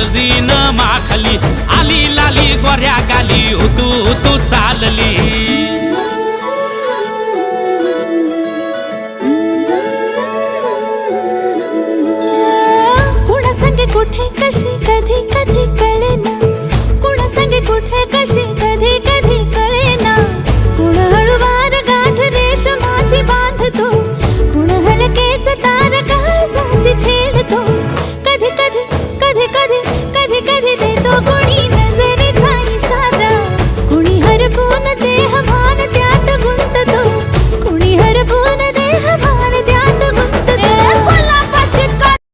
हळदीन माखली आली लाली गोऱ्या गाली तू चालली कुणा संगे कुठे कशी कधी कधी कळेना कुणा संगे कुठे कशी कधी कधी कळेना कुण हळूवार गाठ रेशमाची बांधतो कुण हलकेच तार काळजाची छेडतो